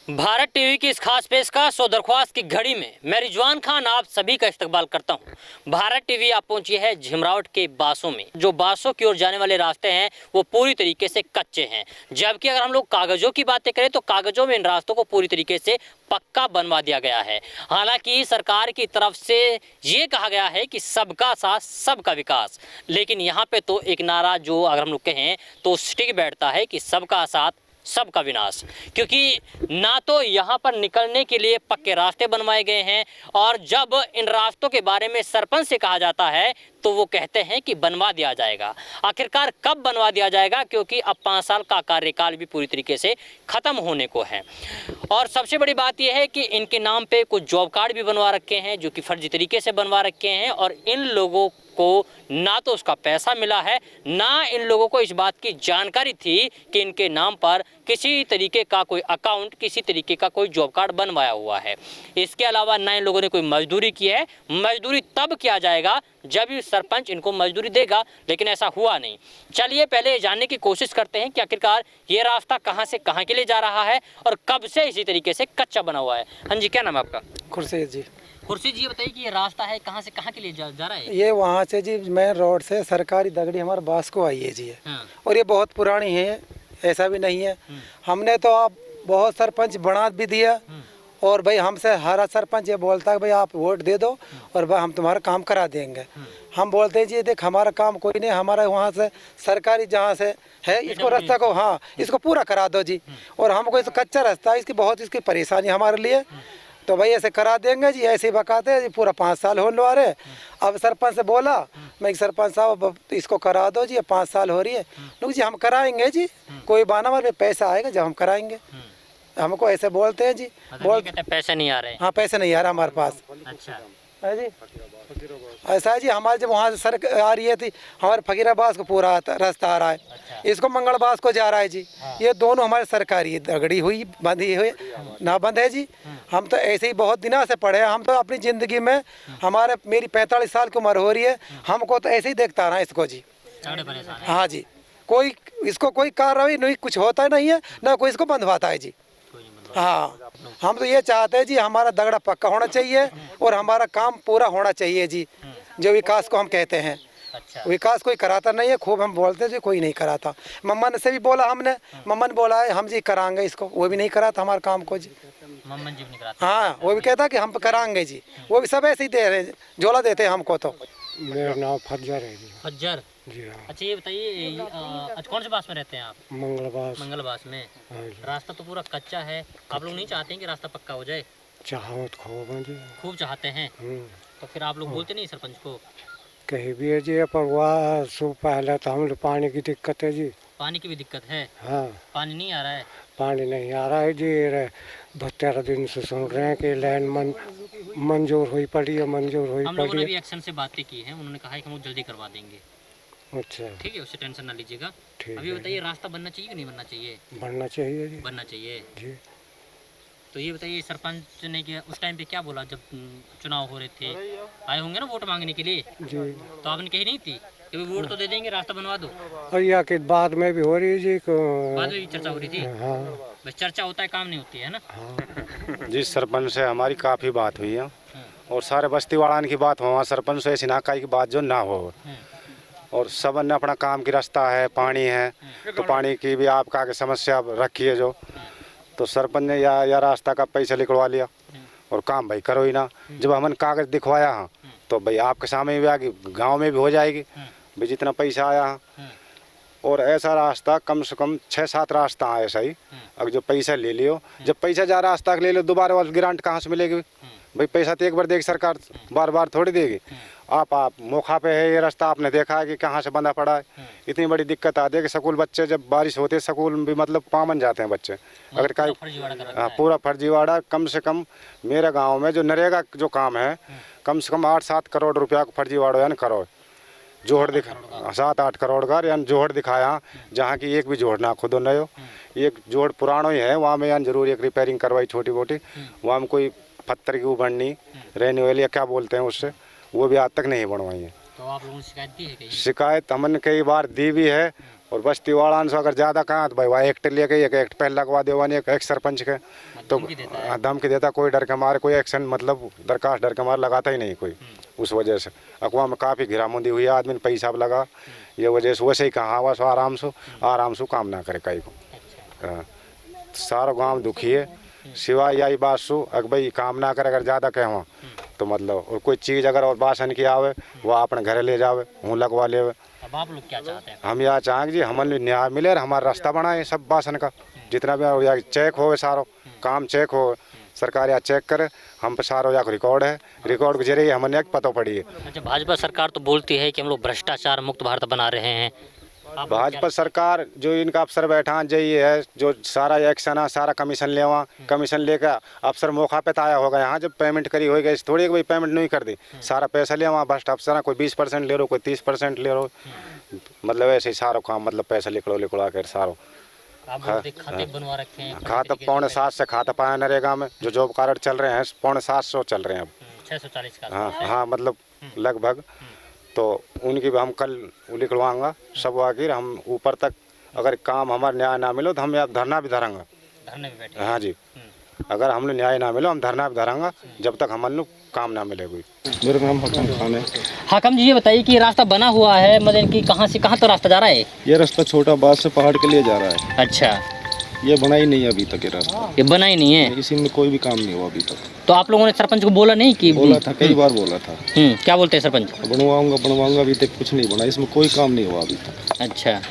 Bharat TV की इस खास पेशकश सो दरख्वास्त की घड़ी में मैं रिजवान खान आप सभी का इस्तकबाल करता हूं। भारत टीवी आप पहुंची है झिमरावट के बासों में। जो बासों की ओर जाने वाले रास्ते हैं वो पूरी तरीके से कच्चे हैं, जबकि अगर हम लोग कागजों की बातें करें तो कागजों में इन रास्तों को पूरी तरीके से पक्का बनवा दिया गया है। हालांकि सरकार की तरफ से ये कहा गया है कि सबका साथ सबका विकास, लेकिन यहाँ पे तो एक नारा जो अगर हम लोग कहें तो स्टिक बैठता है कि सबका साथ सबका विनाश, क्योंकि ना तो यहाँ पर निकलने के लिए पक्के रास्ते बनवाए गए हैं और जब इन रास्तों के बारे में सरपंच से कहा जाता है तो वो कहते हैं कि बनवा दिया जाएगा। आखिरकार कब बनवा दिया जाएगा, क्योंकि अब 5 साल का कार्यकाल भी पूरी तरीके से ख़त्म होने को है। और सबसे बड़ी बात यह है कि इनके नाम पे कुछ जॉब कार्ड भी बनवा रखे हैं जो कि फर्जी तरीके से बनवा रखे हैं, और इन लोगों को ना तो उसका पैसा मिला है, ना इन लोगों को इस बात की जानकारी थी कि इनके नाम पर किसी तरीके का कोई अकाउंट, किसी तरीके का कोई जॉब कार्ड बनवाया हुआ है। इसके अलावा ना इन लोगों ने कोई मजदूरी की है। मजदूरी तब किया जाएगा जब सरपंच इनको मजदूरी देगा, लेकिन ऐसा हुआ नहीं। चलिए पहले जानने की कोशिश करते हैं कि आखिरकार ये रास्ता कहाँ से कहाँ के लिए जा रहा है और कब से इसी तरीके से कच्चा बना हुआ है। हाँ जी, क्या नाम है आपका? खुर्शीद जी। खुर्शीद जी, बताइए कि ये रास्ता है कहाँ से कहाँ के लिए जा रहा है? ये वहाँ से जी मेन रोड से सरकारी दगड़ी हमारे बास को आई है जी। हाँ। और ये बहुत पुरानी है, ऐसा भी नहीं है। हमने तो अब बहुत सरपंच बना भी दिया, और भाई हमसे हर सरपंच ये बोलता है भाई आप वोट दे दो और भाई हम तुम्हारा काम करा देंगे। हम बोलते हैं जी देख हमारा काम कोई नहीं, हमारा वहाँ से सरकारी जहाँ से है इसको रास्ता को हाँ इसको पूरा करा दो जी। और हमको इस कच्चा रास्ता है, इसकी बहुत इसकी परेशानी हमारे लिए, तो भाई ऐसे करा देंगे जी। ऐसे ही बकाते हैं जी, पूरा 5 साल होने वाले। अब सरपंच से बोला मैं सरपंच साहब इसको करा दो जी, 5 साल हो रही है। लोग जी हम कराएंगे जी, कोई बहाना हमारे पैसा आएगा जब हम कराएंगे। हमको ऐसे बोलते हैं जी, बोलते हैं पैसे नहीं आ रहे। हाँ पैसे नहीं आ रहा हमारे पास। अच्छा है जी, ऐसा है जी। हमारे जब वहाँ से सड़क आ रही है थी हमारे फकीराबाद को पूरा रास्ता आ रहा है। अच्छा। इसको मंगलबास को जा रहा है जी। ये दोनों हमारे सरकारी दगड़ी हुई बंधी हुई ना बंद है जी। हम तो ऐसे ही बहुत दिनों से पढ़े हैं। हम तो अपनी ज़िंदगी में हमारे मेरी 45 साल की उम्र हो रही है, हमको तो ऐसे ही देखता रहा इसको जी। हाँ जी, कोई इसको कोई कार्रवाई नहीं, कुछ होता नहीं है ना कोई इसको बंधवाता है जी। हाँ, हम तो ये चाहते हैं जी हमारा दगड़ा पक्का होना चाहिए और हमारा काम पूरा होना चाहिए जी। जो विकास को हम कहते हैं। अच्छा। विकास कोई कराता नहीं है, खूब हम बोलते हैं जी कोई नहीं कराता। मम्मन से भी बोला हमने, मम्मन बोला है हम जी कराएंगे इसको, वो भी नहीं कराता हमारे काम को जी। मम्मन जी भी नहीं कराता। हाँ, वो भी कहता कि हम कराएंगे जी, वो भी सब ऐसे ही दे रहे झोला देते हैं हमको। तो मेरा नाम फज्जर है जी। फज्जर जी हाँ। अच्छा, ये बताइए कौन से बास में रहते हैं आप? मंगलबास में। हाँ जी। रास्ता तो पूरा कच्चा है, आप लोग नहीं चाहते हैं कि रास्ता पक्का हो जाए? चाहो तो खूब चाहते हैं। तो फिर आप लोग बोलते नहीं सरपंच को? कहीं भी है जी, पर वह सो पहले तो हम पानी की दिक्कत है जी। पानी की भी दिक्कत है? हाँ। पानी नहीं आ रहा है? पानी नहीं आ रहा है जी। 72 दिन से सुन रहे हैं कि लाइन मंजूर हुई पड़ी है, मंजूर हुई पड़ी है। हम लोगों ने भी एक्शन से बातें की हैं, उन्होंने कहा है कि हम जल्दी करवा देंगे। अच्छा ठीक है, उससे टेंशन ना लीजिएगा। ठीक अभी है। बताइए रास्ता बनना चाहिए कि नहीं बनना चाहिए? बनना चाहिए जी। बनना चाहिए जी। तो ये बताइए सरपंच ने कि उस टाइम पे क्या बोला जब चुनाव हो रहे थे? आए होंगे ना वोट मांगने के लिए जी। तो आपने कही नहीं थी कि वोट तो दे देंगे, रास्ता बनवा दो? और या कि बाद में भी हो रही है जी। बाद में भी चर्चा हो रही थी? हाँ। बस चर्चा होता है, काम नहीं होती है ना। हाँ। जी, सरपंच से हमारी काफ़ी बात हुई है और सारे बस्ती वालान की बात हो, सरपंच से ऐसी नाकाई की बात जो ना हो। और सब ने अपना काम की रास्ता है, पानी है, तो पानी की भी आपका आगे समस्या रखी है जो, तो सरपंच ने या रास्ता का पैसा निकलवा लिया और काम भाई करो ही ना। जब हमने कागज़ दिखवाया हाँ तो भाई आपके सामने भी आगे गांव में भी हो जाएगी भाई जितना पैसा आया हाँ। और ऐसा रास्ता कम से कम 6-7 रास्ता है ऐसा ही। अगर जो पैसा ले लियो, जब पैसा जा रास्ता ले लो दोबारा वाला ग्रांट कहाँ से मिलेगी भाई? पैसा तो एक बार देगी सरकार, बार बार थोड़ी देगी। आप मौका पे है ये रास्ता, आपने देखा है कि कहाँ से बंधा पड़ा है। इतनी बड़ी दिक्कत आती है कि स्कूल बच्चे जब बारिश होती है स्कूल में भी मतलब पामन जाते हैं बच्चे। अगर कहीं पूरा फर्जीवाड़ा। कम से कम मेरे गांव में जो नरेगा जो काम है कम से कम 8-7 करोड़ रुपया का फर्जीवाड़ा यानी करोड़ जोड़ दिखा 7-8 करोड़ का यानी जोड़ दिखाया, जहाँ की एक भी जोड़ ना खुद नहीं हो। एक जोड़ पुराना ही है, वहाँ में यानी जरूर एक रिपेयरिंग करवाई छोटी मोटी, वहाँ में कोई पत्थर की उभरनी रहने वाली क्या बोलते हैं उससे, वो भी आज तक नहीं बनवाई है। तो आप लोगों ने शिकायत दी है कहीं? शिकायत हमने कई बार दी भी है, और बस्ती वाला से अगर ज़्यादा कहाँ तो भाई वहाँ एक्ट लेके एक एक्ट पहले लगवा दे वानी एक सरपंच के तो धमकी देता, कोई डर के मारे कोई एक्शन मतलब दरखास्त डर के मारे लगाता ही नहीं कोई। उस वजह से अकवा में काफ़ी घिरामुंदी हुई, आदमी ने पैसा लगा, ये वजह से वैसे ही कहाँ हुआ सो आराम से काम ना करे कहीं को। सारा गांव दुखी है, सिवाय यही बात सो अगर भाई काम ना करे अगर ज़्यादा कहे तो मतलब और कोई चीज़ अगर और बासन की आवे वो अपने घर ले जावे, हूँ लगवा ले। अब आप लोग क्या चाहते हैं? हम यहाँ चाहेंगे जी हमें न्याय मिले और हमारा रास्ता बनाए सब बासन का, जितना भी हो या चेक हो सारो काम चेक हो, सरकार यहाँ चेक करे, हम पे सारो यहाँ रिकॉर्ड है, रिकॉर्ड के जरिए हमें पता पड़ी है। अच्छा, भाजपा सरकार तो बोलती है कि हम लोग भ्रष्टाचार मुक्त भारत बना रहे हैं। भाजपा सरकार जो इनका अफसर बैठा जई है, जो सारा एक्शन है, सारा कमीशन लेवा, कमीशन लेकर अफसर मौका पे आया होगा यहाँ, जब पेमेंट करी होगी थोड़ी कोई पेमेंट नहीं कर दी, सारा पैसा ले वहाँ भ्रष्ट अफसर है, कोई 20% ले रो, कोई 30% ले रो, मतलब ऐसे ही सारो काम मतलब पैसा लिखड़ा कर सारो खाते बनवा रखे हैं। खाता 7.5 से खाता पाया नरेगा में, जो जॉब कार्ड चल रहे हैं 750 चल रहे हैं अब 640 का। हाँ मतलब लगभग, तो उनकी भी हम कल लिखवाऊंगा सब आखिर हम ऊपर तक, अगर काम हमारा न्याय ना मिलो तो हम यहाँ धरना भी धरेंगे। धरने भी बैठे? हाँ जी, अगर हमने न्याय ना मिलो हम धरना भी धरेंगे जब तक हम लोग काम ना मिले कोई। मेरा नाम हकम खान है। हाकम जी, ये बताइए कि रास्ता बना हुआ है मतलब कि कहाँ से कहाँ तक रास्ता जा रहा है? ये रास्ता छोटा बात से पहाड़ के लिए जा रहा है। अच्छा, ये बना ही नहीं है अभी तक, ये रास्ता ये बना ही नहीं है? इसी में कोई भी काम नहीं हुआ अभी तक। तो आप लोगों ने सरपंच को बोला नहीं कि? बोला था, कई बार बोला था। क्या बोलते हैं सरपंच? बनवाऊंगा, अभी तक कुछ नहीं बना, इसमें कोई काम नहीं हुआ अभी तक। अच्छा,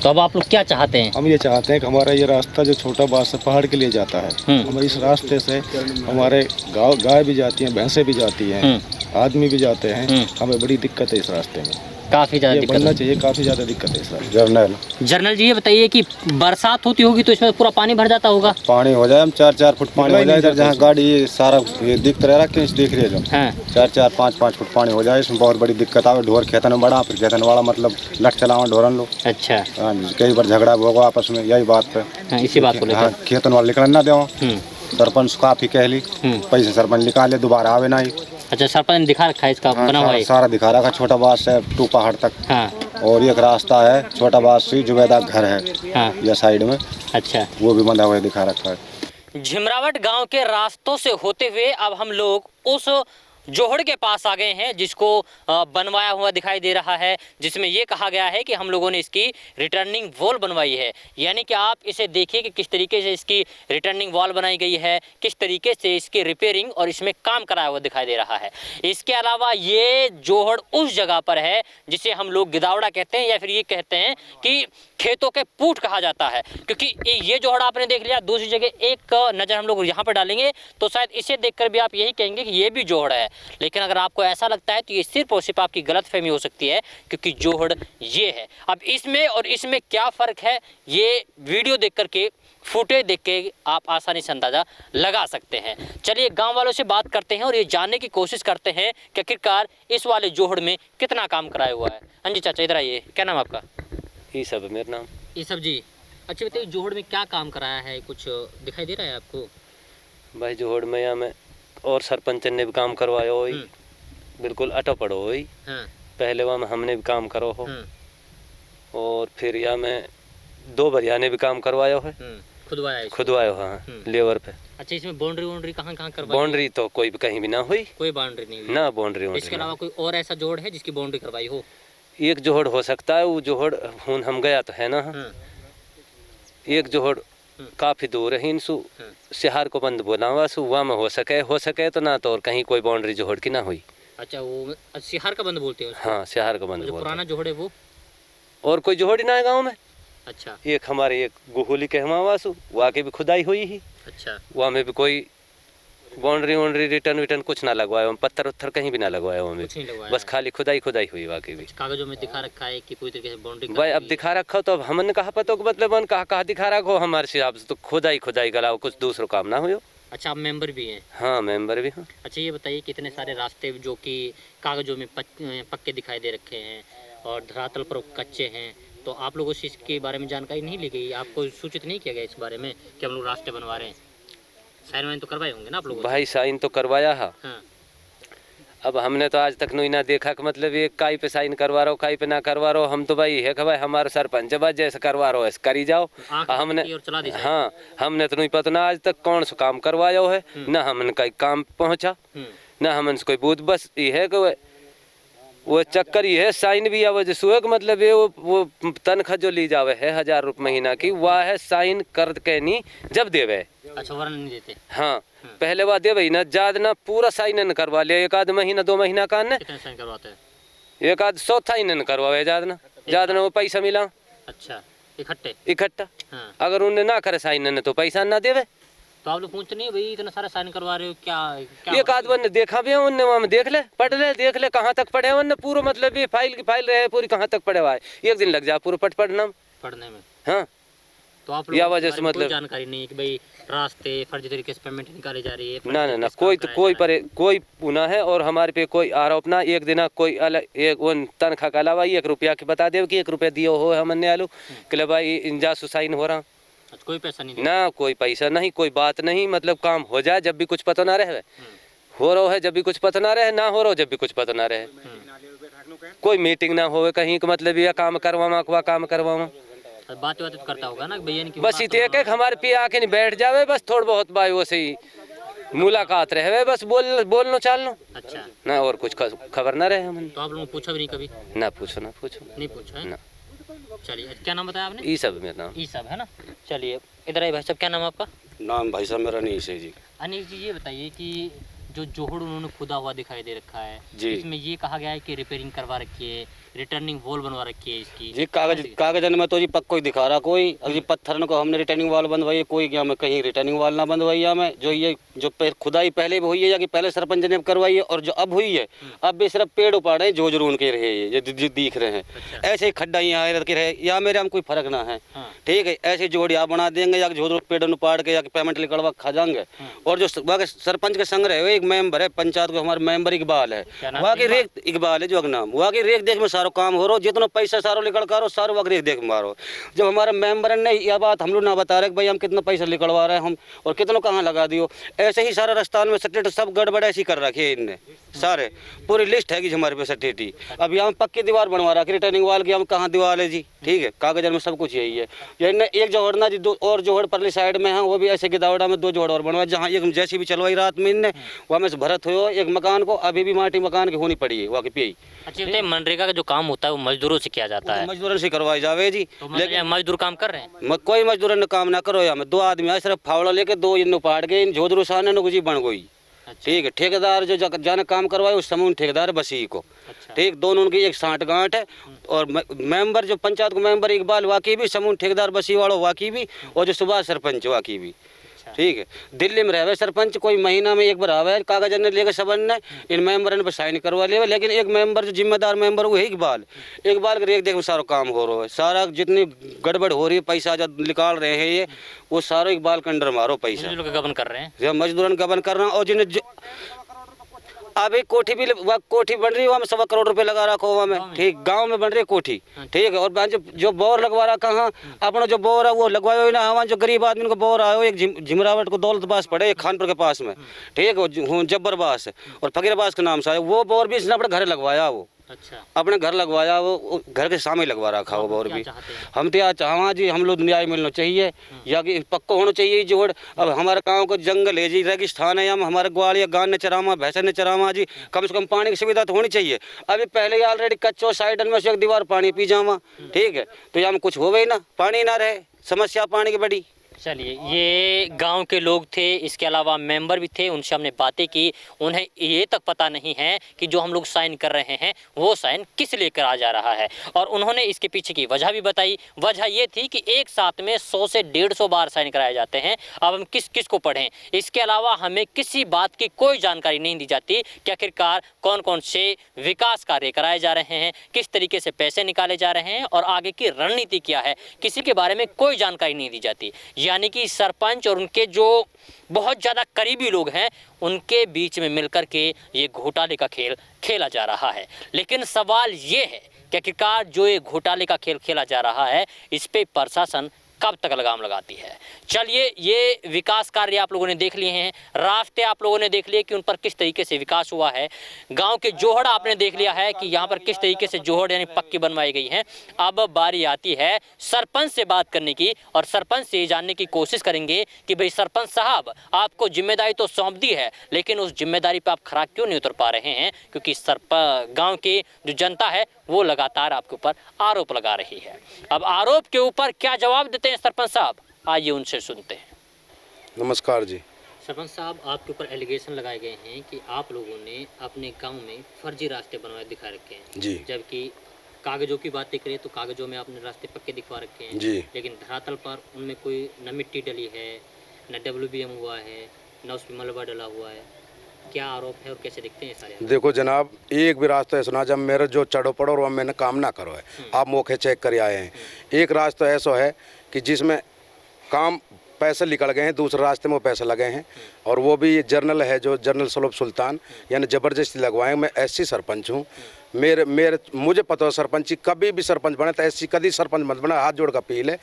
तो अब आप लोग क्या चाहते हैं? हम ये चाहते हैं कि हमारा ये रास्ता जो छोटा बात से पहाड़ के लिए जाता है, हमारे इस रास्ते से हमारे गाय भी जाती हैं, भैंसें भी जाती हैं, आदमी भी जाते हैं, हमें बड़ी दिक्कत है इस रास्ते में। काफ़ी ज़्यादा दिक्कत बनना चाहिए, काफ़ी ज़्यादा दिक्कत है इस रास्ते। जर्नल जी, ये बताइए कि बरसात होती होगी तो इसमें पूरा पानी भर जाता होगा? पानी हो जाए, हम 4-4 फुट पानी हो जाए इधर, जहाँ गाड़ी सारा ये दिख रहा है कि दिख रही है जो 4-4, 5-5 फुट पानी हो जाए, इसमें बहुत बड़ी दिक्कत आवे। ढोर खेतन में बड़ा, फिर खेतन वाला मतलब लट चलावा ढोरन लो। अच्छा, हाँ जी, कई बार झगड़ा होगा आपस में यही बात पे, इसी बात को लेकर खेतन वाला निकलना ना दो, सरपंच काफी कह ली, पैसे सरपंच निकाले दोबारा आवे ना ही। अच्छा, सरपंच ने दिखा रखा है इसका बना हुआ है? सारा दिखा रखा, छोटा बास से टू पहाड़ तक। हाँ, और एक रास्ता है छोटा बास से जुबैदा घर है हाँ, या साइड में, अच्छा, वो भी बंधा हुआ दिखा रखा है। झिमरावट गांव के रास्तों से होते हुए अब हम लोग उस जोहड़ के पास आ गए हैं जिसको बनवाया हुआ दिखाई दे रहा है, जिसमें ये कहा गया है कि हम लोगों ने इसकी रिटर्निंग वॉल बनवाई है। यानी कि आप इसे देखिए कि किस तरीके से इसकी रिटर्निंग वॉल बनाई गई है, किस तरीके से इसकी रिपेयरिंग और इसमें काम कराया हुआ दिखाई दे रहा है। इसके अलावा ये जोहड़ उस जगह पर है जिसे हम लोग गिदावड़ा कहते हैं, या फिर ये कहते हैं कि खेतों के पूट कहा जाता है, क्योंकि ये जोहड़ आपने देख लिया। दूसरी जगह एक नज़र हम लोग यहाँ पर डालेंगे तो शायद इसे देखकर भी आप यही कहेंगे कि ये भी जोहड़ है, लेकिन अगर आपको ऐसा लगता है तो ये सिर्फ और सिर्फ आपकी गलतफहमी हो सकती है, क्योंकि जोहड़ ये है। अब इसमें और इसमें क्या फ़र्क है, ये वीडियो देख करके, फुटेज देख के आप आसानी से अंदाज़ा लगा सकते हैं। चलिए गांव वालों से बात करते हैं और ये जानने की कोशिश करते हैं कि आखिरकार इस वाले जोहड़ में कितना काम कराया हुआ है। हाँ जी चाचा, इधर आइए, क्या नाम आपका? ये सब है मेरा नाम। ये सब जी, अच्छा बताइए जोहड़ में क्या काम कराया है, कुछ दिखाई दे रहा है आपको? भाई जोहड़ में यहाँ में और सरपंच ने भी काम करवाया हो, बिल्कुल अटो पड़ो हो। हाँ, पहले वहाँ में हमने भी काम करो हो, और फिर यहाँ में 2 भैया ने भी काम करवाया हो, खुदवाया हो। हाँ, लेबर पे। अच्छा, इसमें बाउंड्री कहाँ करवाई? बाउंड्री तो कोई भी कहीं भी ना हुई, कोई बाउंड्री नहीं हुई ना बाउंड्री। इसके अलावा कोई और ऐसा जोड़ है जिसकी बाउंड्री करवाई हो? एक जोहड़ हो सकता है, वो जोहड़ हून हम गया तो है ना। एक जोहड़ काफ़ी दूर है, इनसु सिहार को बंद बोला हुआ सु, वहाँ में हो सके तो ना, तो और कहीं कोई बाउंड्री जोहड़ की ना हुई। अच्छा, वो सिहार का बंद बोलते हैं? हाँ, सिहार का बंद बोलते हैं। पुराना जोहड़ है वो? और कोई जोहड़ ही ना है गाँव में। अच्छा, एक हमारे एक गुहोली कहवा वासु, वहाँ की भी खुदाई हुई ही। अच्छा, वहाँ में भी कोई बाउंड्री रिटर्न कुछ ना लगवाया, पत्थर उत्थर कहीं भी ना लगवाया वहाँ में, बस खाली खुदाई हुई वहाँ की भी। कागजों में दिखा रखा है कि पूरी तरीके से बाउंड्री। भाई अब दिखा रखा तो अब हमने कहा पता को मतलब कहा दिखा रखो, हमारे हिसाब से तो खुदाई गलाओ, कुछ दूसरों काम ना हो। अच्छा, आप मेंबर भी हैं? हाँ, मेंबर भी हूँ। अच्छा, ये बताइए कितने सारे रास्ते जो कि कागजों में पक्के दिखाई दे रखे हैं और धरातल पर कच्चे हैं, तो आप लोगों से इसके बारे में जानकारी नहीं ली गई? आपको सूचित नहीं किया गया इस बारे में कि हम लोग रास्ते बनवा रहे हैं? साइन वाइन तो करवाए होंगे ना आप लोगों? भाई साइन तो करवाया है। हाँ। अब हमने तो आज तक नहीं ना देखा कि मतलब ये काई पे साइन करवा रहा हो काई पे ना करवा रहा हो। हम तो भाई है कि भाई हमारा सरपंच है, बस जैसे करवा रहा हो ऐसे करी जाओ। हमने हाँ हमने तो नहीं पता ना आज तक कौन सा काम करवाया है, ना हमने कहीं काम पहुँचा, ना हमने कोई बूथ। बस ये है कि वो चक्कर ये है साइन भी आवे जैसे कि मतलब ये वो तनख्वाह जो ली जावे है 1000 रुपये महीना की, वह है साइन कर के नहीं जब देवे। अच्छा वरन नहीं देते। हाँ पहले बात दे भाई ना ज्यादा ना पूरा साइन न करवा लिया, एक आध महीना 2 महीना का न कितने साइन करवाते हैं? एक आध 100 साइन न करवावे ज्यादा ना वो पैसा मिला। अच्छा इकट्ठा हाँ। अगर उन्हें ना करे साइन न तो पैसा ना देवे। तो आप लोग पूछते नहीं भाई इतना सारा साइन करवा रहे हो क्या, एक आध ने देखा भी है उनने, वहाँ देख ले पढ़ ले देख ले कहाँ तक पढ़े उनने पूरा मतलब ये फाइल की फाइल रहे पूरी कहाँ तक पढ़े हुआ है, एक दिन लग जा पूरा पढ़ने में। हाँ तो आप या लोग वजह से मतलब जानकारी नहीं है कि भाई रास्ते फर्जी तरीके से पेमेंट निकाली जा रही है? ना कोई पुना है और हमारे पे कोई आरोप ना। एक दिन कोई अलग एक उन तनख्वाह का अलावा 1 रुपया की बता दे कि 1 रुपया दियो हो हमने आलू कि भाई इंजा सुसाइन हो रहा। कोई पैसा नहीं ना कोई पैसा नहीं कोई बात नहीं, मतलब काम हो जाए जब भी कुछ पता ना रहे, हो रहा है जब भी कुछ पता ना रहे, ना हो रहा जब भी कुछ पता ना रहे। कोई मीटिंग ना हो कहीं का मतलब यह काम करवावा बात तो करता होगा ना भैया की बस एक हमारे पे आके नहीं बैठ जावे, बस थोड़ा बहुत भाई वो सही मुलाकात रहे, बस बोलनो चालनो। अच्छा ना और कुछ खबर ना रहे हमने। तो आप लोगों ने पूछा भी नहीं कभी? ना पूछो नहीं पूछा है ना। चलिए क्या नाम बताया आपने? ई सब मेरा नाम ई सब है ना। चलिए इधर आइए भाई साहब, क्या नाम है आपका? नाम भाई साहब मेरा नहीं है जी। अनिल जी ये बताइए कि जो जोहड़ उन्होंने खुदा हुआ दिखाई दे रखा है जी। इसमें ये कहा गया है कि रिपेयरिंग करवा रखी है, रिटर्निंग वॉल बनवा रखी है इसकी जी। कागजन में तो जी पक्को ही दिखा रहा कोई। अब जी पत्थर को हमने रिटर्निंग वाल बनवाई, कोई क्या में कहीं रिटर्निंग वाल ना बनवाई हमें। जो ये जो खुदाई पहले भी हुई है या कि पहले सरपंच ने करवाई है और जो अब हुई है, अब भी सिर्फ पेड़ उपाड़े हैं जो जरूर उनके रहे ये जो दिख रहे हैं। ऐसे ही खड्डा यहाँ रखे रहे या मेरे हम कोई फर्क ना है। ठीक है ऐसे जोड़ यहाँ बना देंगे या जो पेड़ उपाड़ के या पेमेंट निकलवा खा जाएंगे। और जो वहाँ के सरपंच के संग रहे एक मेंबर है पंचायत को, हमारे मेंबर इकबाल है, वहाँ की रेख इकबाल है जो नाम, वहाँ की रेख देख में सारा काम हो रहा, जितना पैसा सारो निकल करो सारो वक्त रेख देख मारो। जब हमारे मेंबर ने यह बात हम लोग ना बता रहे कि भाई हम कितना पैसा निकलवा रहे हैं हम और कितना कहाँ लगा दियो, ऐसे ही सारा राजस्थान में सटेट सब गड़बड़ ऐसी कर रखी है इनने सारे, पूरी लिस्ट है कि हमारे पे सटेटी। अब यहाँ पक्की दीवार बनवा रखी रिटर्निंग वाल की, हम कहाँ दीवार है जी। ठीक है कागजन में सब कुछ यही है। इनने एक जोहड़ ना जी दो और जोहड़ परली साइड में है, वो भी ऐसे गिदावड़ा में 2 जोहड़ और बनवाए, जहाँ एक जैसी भी चलवाई रात में इनने वहाँ में से भरत हो एक मकान को, अभी भी माटी मकान की होनी पड़ी है वहाँ की पे। अच्छा मनरेगा का जो काम होता है वो मजदूरों से किया जाता है? मजदूरों से करवाई जावे जी। लेकिन मजदूर काम कर रहे हैं? कोई मजदूर ने काम ना करो, यहाँ 2 आदमी आए सिर्फ फावड़ा लेके 2 इन पाड़ के इन जोधरू साने जी बन गई। ठीक है ठेकेदार जो जाने काम करवाए उस समूह ठेकेदार बसी को। ठीक दोनों उनकी एक 60 गांठ है और मेंबर जो पंचायत को मेंबर इकबाल वाकई भी समूह ठेकेदार बसी वालों वाकई भी, और जो सुभाष सरपंच वाकई भी। ठीक है दिल्ली में रहे सरपंच कोई महीना में एक बार आवे कागज ने लेकर सबन ने इन मेंबर ने साइन करवा लिया, लेकिन एक मेंबर जो जिम्मेदार मेंबर वो है इकबाल के रेख देख सारा काम हो रहा है, सारा जितनी गड़बड़ हो रही है पैसा जब निकाल रहे हैं ये वो सारा इकबाल के अंडर मारो पैसा गबन कर रहे हैं, मजदूरन गबन कर रहा है। और जिन्हें अभी कोठी भी कोठी बन रही है वहाँ में 1.25 करोड़ रुपए लगा रखा वहाँ में। ठीक गांव में बन रही है कोठी। ठीक है और जो बोर लगवा रहा कहाँ अपना जो बोर है वो लगवाया ना हमारे जो गरीब आदमी को बोर आयो एक झिमरावट को दौलतबास पड़े एक खानपुर के पास में। ठीक है जब्बरबास और फकीरबास के नाम से आया वो बोर भी इसने अपने घर लगवाया, वो अच्छा अपने घर लगवाया, वो घर के सामने लगवा रखा वो बोर भी। हम तो यहाँ चाहवा जी हम लोग न्याय मिलना चाहिए या कि पक्का होना चाहिए जोड़। अब हमारे गांव को जंगल है जी रेगिस्तान है, हम हमारे ग्वालियर गान ने चरावा भैंसा ने चरावा जी, कम से कम पानी की सुविधा तो होनी चाहिए। अभी पहले ही ऑलरेडी कच्चो साइडन में से एक दीवार पानी पी जावा। ठीक है तो यहाँ में कुछ हो गई ना पानी ना रहे समस्या पानी की बड़ी। चलिए ये गांव के लोग थे, इसके अलावा मेंबर भी थे, उनसे हमने बातें की। उन्हें ये तक पता नहीं है कि जो हम लोग साइन कर रहे हैं वो साइन किस लेकर आ जा रहा है, और उन्होंने इसके पीछे की वजह भी बताई। वजह ये थी कि एक साथ में 100 से 150 बार साइन कराए जाते हैं। अब हम किस किस को पढ़ें, इसके अलावा हमें किसी बात की कोई जानकारी नहीं दी जाती कि आखिरकार कौन कौन से विकास कार्य कराए जा रहे हैं, किस तरीके से पैसे निकाले जा रहे हैं और आगे की रणनीति क्या है, किसी के बारे में कोई जानकारी नहीं दी जाती। यानी कि सरपंच और उनके जो बहुत ज़्यादा करीबी लोग हैं उनके बीच में मिलकर के ये घोटाले का खेल खेला जा रहा है। लेकिन सवाल ये है कि आखिरकार जो ये घोटाले का खेल खेला जा रहा है इस पे प्रशासन कब तक लगाम लगाती है। चलिए, ये विकास कार्य आप लोगों ने देख लिए हैं, रास्ते आप लोगों ने देख लिए कि उन पर किस तरीके से विकास हुआ है, गांव के जोहड़ आपने देख लिया है कि यहाँ पर किस तरीके से जोहड़ यानी पक्की बनवाई गई हैं। अब बारी आती है सरपंच से बात करने की और सरपंच से जानने की कोशिश करेंगे कि भाई सरपंच साहब, आपको जिम्मेदारी तो सौंप दी है, लेकिन उस जिम्मेदारी पर आप खरा क्यों नहीं उतर पा रहे हैं, क्योंकि गाँव की जो जनता है वो लगातार आपके ऊपर आरोप लगा रही है। अब आरोप के ऊपर क्या जवाब देते हैं सरपंच साहब, आइए उनसे सुनते हैं। नमस्कार जी। सरपंच साहब, आपके ऊपर एलिगेशन लगाए गए हैं कि आप लोगों ने अपने गांव में फर्जी रास्ते बनवाए दिखा रखे हैं जी। जबकि कागजों की बात करें तो कागजों में आपने रास्ते पक्के दिखवा रखे हैं जी। लेकिन धरातल पर उनमें कोई न मिट्टी डली है, न WBM हुआ है, न उसमें मलबा डला हुआ है। क्या आरोप है और कैसे दिखते हैं सारे? देखो जनाब, एक भी रास्ता ऐसा ना जब मेरे जो चढ़ो पड़ो और मैंने काम ना करो है, आप मौके चेक कर आए हैं। एक रास्ता ऐसा है कि जिसमें काम पैसे निकल गए हैं, दूसरे रास्ते में वो पैसे लगे हैं, और वो भी जर्नल है जो जर्नल सलोब सुल्तान यानी ज़बरदस्ती लगवाए। मैं SC सरपंच हूँ, मुझे पता है सरपंच कभी भी सरपंच बने तो SC कभी सरपंच मत बना, हाथ जोड़ का अपील है।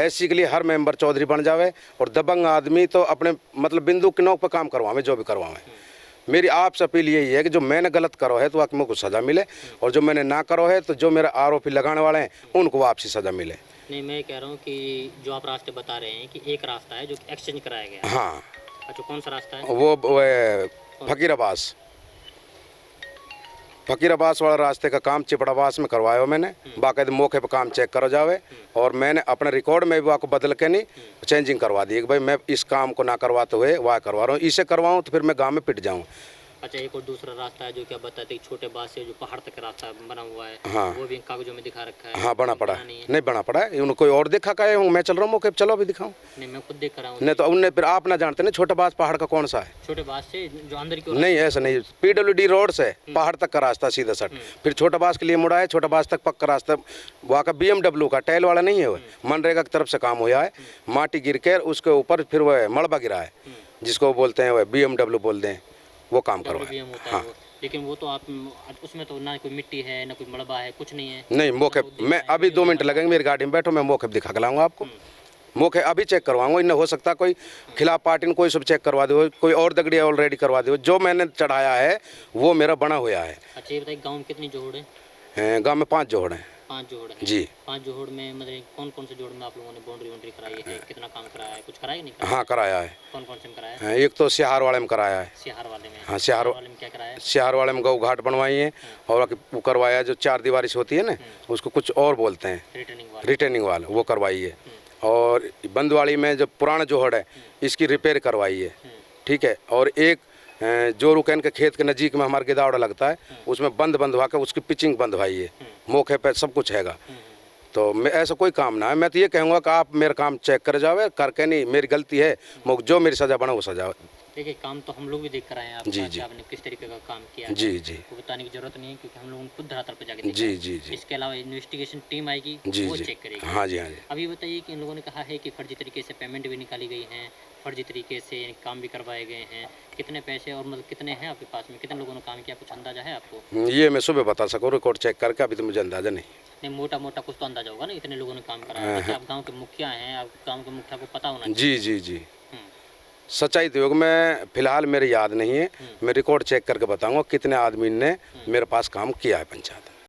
SC के लिए हर मेंबर चौधरी बन जावे और दबंग आदमी तो अपने मतलब बिंदु की नोक पर काम करवावे, जो भी करवावे। मेरी आपसे अपील यही है कि जो मैंने गलत करो है तो वाकई मुझको सज़ा मिले, और जो मैंने ना करो है तो जो मेरे आरोपी लगाने वाले हैं उनको वापसी सज़ा मिले। नहीं, मैं कह रहा हूँ कि जो आप रास्ते बता रहे हैं कि एक रास्ता है जो एक्सचेंज कराया गया है। हाँ। अच्छा, कौन सा रास्ता है? वो फकीर अब्बास वाला रास्ते का काम चिपड़ाबास में करवाया हो मैंने, बाकायदे मौके पर काम चेक करो जावे, और मैंने अपने रिकॉर्ड में भी आपको बदल के नहीं चेंजिंग करवा दी कि भाई मैं इस काम को ना करवाते हुए वह करवा रहा हूँ, इसे करवाऊँ तो फिर मैं गाँव में पिट जाऊँ। अच्छा, एक और दूसरा रास्ता है जो क्या बताते हैं, छोटे बास से जो पहाड़ तक रास्ता बना हुआ है। हाँ। वो भी कागजों में दिखा रखा है। हाँ, बना पड़ा है। नहीं बना पड़ा है, उन्हें कोई और देखा का हूँ, मैं चल रहा हूँ मौके पर, चलो अभी दिखाऊँ। नहीं, मैं खुद देख रहा हूँ। नहीं तो उनने फिर आप ना जानते ना छोटा बास पहाड़ का कौन सा है। छोटे बास से जो अंदर की ओर नहीं ऐसा नहीं, PWD रोड से पहाड़ तक का रास्ता सीधा सट, फिर छोटा बास के लिए मुड़ा है, छोटा बास तक पक्का रास्ता वहाँ का BMW का टैल वाला नहीं है, वो मनरेगा की तरफ से काम हुआ है। माटी गिर कर उसके ऊपर फिर वह मलबा गिरा है, जिसको बोलते हैं वह BMW बोलते हैं, वो काम करवाया। हाँ, लेकिन वो तो आप उसमें तो ना कोई मिट्टी है ना कोई मलबा है, कुछ नहीं है। नहीं मौके मैं अभी 2 मिनट लगेंगे, मेरी गाड़ी में बैठो, मैं मौके पर दिखा के लाऊंगा आपको। मौके अभी चेक करवाऊंगा, इन्हें हो सकता कोई खिलाफ पार्टी ने कोई सब चेक करवा दो, कोई और दगड़िया ऑलरेडी करवा दो, जो मैंने चढ़ाया है वो मेरा बना हुआ है। अच्छा, ये बताइए गाँव में कितनी जोड़ है? गाँव में 5 जोड़ हैं। 5 जोड़ है जी। 5 जोड़ में मतलब कौन कौन से जोड़ में आप लोगों ने बाउंड्री कराई है? कितना काम कराया है? कुछ कराया नहीं? हाँ कराया है। कौन कौन से में कराया है? एक तो सिहार वाले में कराया है। सिहार वाले में? हाँ, सिहार वाले में क्या कराया है? सिहार वाले में गौ घाट बनवाई है, और वो करवाया जो 4 दीवारी से होती है ना, उसको कुछ और बोलते हैं, रिटर्निंग वाला, वो करवाई है। और बंदवाड़ी में जो पुराना जोहड़ है इसकी रिपेयर करवाई है, ठीक है। और एक जोरुकैन के खेत के नज़दीक में हमारा गिदावड़ा लगता है, उसमें बंधवा के उसकी पिचिंग बंधवाई है, मौके पे सब कुछ हैगा। तो मैं ऐसा कोई काम ना है, मैं तो ये कहूँगा कि आप मेरा काम चेक कर जावे, करके नहीं मेरी गलती है, जो मेरी सज़ा बना वो सजा। देखिए, काम तो हम लोग भी देख कर आए हैं आपके पास, आपने किस तरीके का काम किया है। जी वो बताने की जरूरत नहीं है क्योंकि हम लोग खुद धरातल पर जाके जी। इसके अलावा इन्वेस्टिगेशन टीम आएगी, वो चेक करेगी। हाँ जी। अभी बताइए कि इन लोगों ने कहा है कि फर्जी तरीके से पेमेंट भी निकाली गई है, फर्जी तरीके से काम भी करवाए गए हैं। कितने पैसे और मतलब कितने हैं आपके पास में, कितने लोगों ने काम किया, कुछ अंदाजा है आपको? ये मैं सुबह बता सकूँ, रिकॉर्ड चेक करके, अभी तो मुझे अंदाजा नहीं। मोटा मोटा कुछ तो अंदाजा होगा ना, इतने लोगों ने काम कराया है। आप गांव के मुखिया हैं, आप गांव के मुखिया को पता होना चाहिए। जी। सच्चाई तो होगा, मैं फिलहाल मेरे याद नहीं है, मैं रिकॉर्ड चेक करके बताऊंगा कितने आदमी ने मेरे पास काम किया है पंचायत।